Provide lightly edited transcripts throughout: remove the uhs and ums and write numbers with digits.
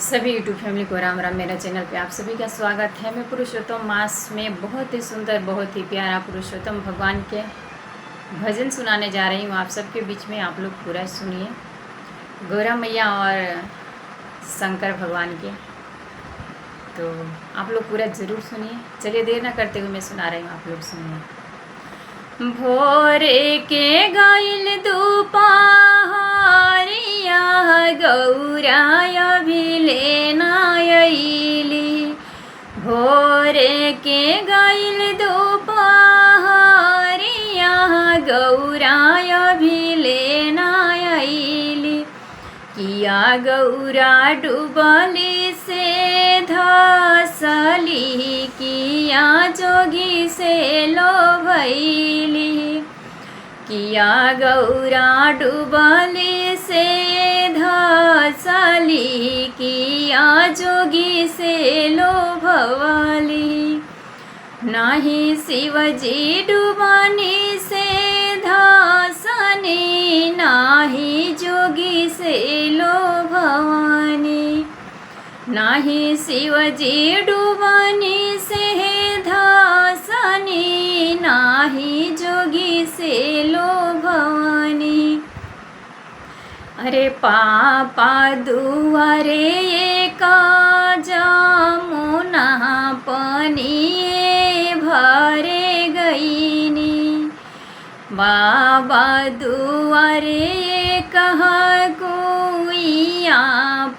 सभी YouTube family को राम राम। मेरा चैनल पे आप सभी का स्वागत है। मैं पुरुषोत्तम मास में बहुत ही सुंदर, बहुत ही प्यारा पुरुषोत्तम भगवान के भजन सुनाने जा रही हूँ आप सबके बीच में। आप लोग पूरा सुनिए, गौरा मैया और शंकर भगवान के। तो आप लोग पूरा ज़रूर सुनिए। चलिए देर ना करते हुए मैं सुना रही हूँ, आप लोग सुनिए। भोरे के गाइल दुपहरिया गौराय भिले नायली। भोरे के गाइल दुपहरिया गौराय भिले नायली। किया गौरा डूबली से धसली, किया जोगी से लोभैली। किया गौरा डूबली से धसली, किया जोगी से लोभवाली। नाही शिवजी डूबनी से धसनी, नाही जोगी से लोभवानी। नाही शिवजी डूबनी से धसनी, नाही जोगी से लोभवानी। अरे पापा दुआरे का जमुना पनिए भरे गईनी। बाबा दुआरे कहा कुइया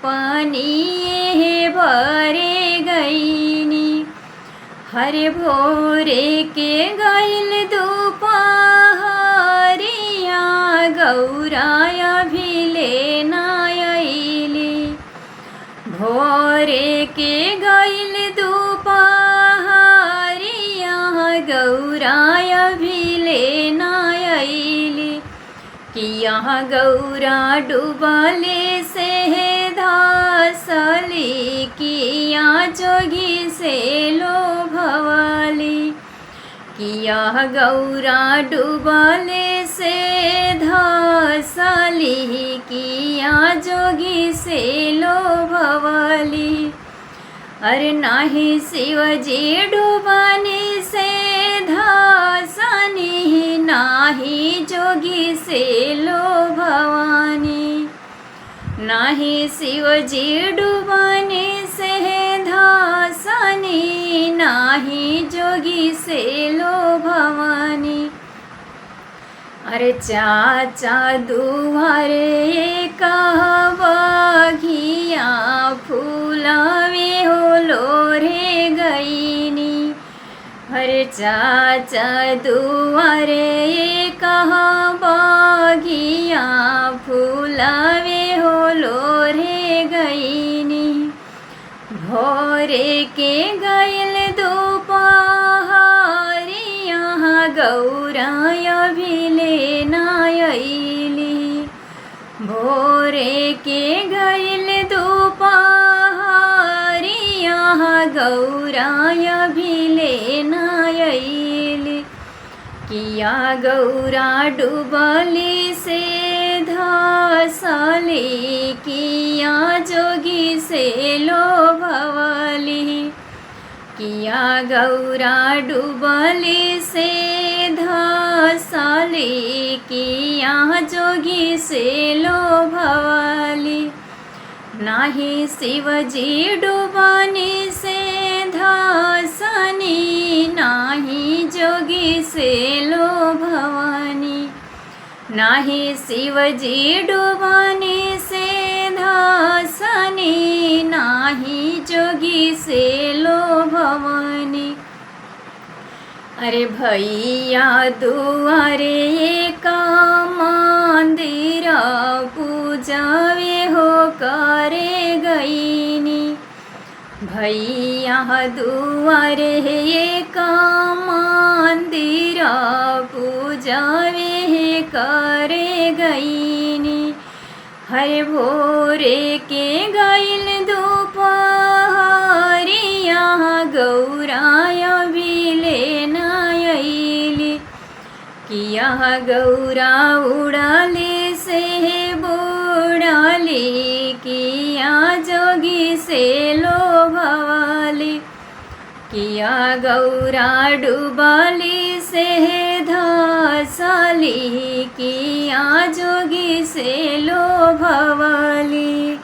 पनिए भरे गईनी। हरे भोरे के गइल दुपहरिया गौराय भिले नायली। भोरे के गइल दुपहरिया गौराय भिले नायली। किया गौरा डूबले से धसली, किया जोगी से लोभवाली। किया गौरा डूबले से धसली, किया जोगी से लोभवाली। अरे नाही शिवजी डूबनी से धसनी, नाही जोगी से लोभवानी। नाही शिवजी डूबनी से धसनी, नाही जोगी से लोभवानी। अरे चाचा दुआरे कहबघिया फूलवे हो लोरे गईनी। अरे चाचा दुआरे कहबघिया फूलवे हो लोरे गईनी। भोरे के गइल दुपहरिया गौराय भिले नायली। भोरे के गइल दुपहरिया गौराय भिले नायली। किया गौरा डूबली से धसली, किया जोगी से लोभवाली। किया गौरा डूबली से धसली, किया जोगी से लोभवाली। नाही शिवजी डूबनी से धसनी, नाही जोगी से लोभवानी। नाही शिवजी डूबनी से धसनी, नाही जोगी से लोभवानी। अरे भैया दुआरे का मंदिर पूजावे हो करे गईनी। भैया दुआरे का मंदिर पूजावे करे गईनी। हरे भोरे के गइल दुपहरिया गौराय भिले नायली। किया गौरा उड़ाले से बुड़ाली, किया जोगी से लोभवाली, किया गौरा डूबली से धसली, किया जोगी से लोभवाली।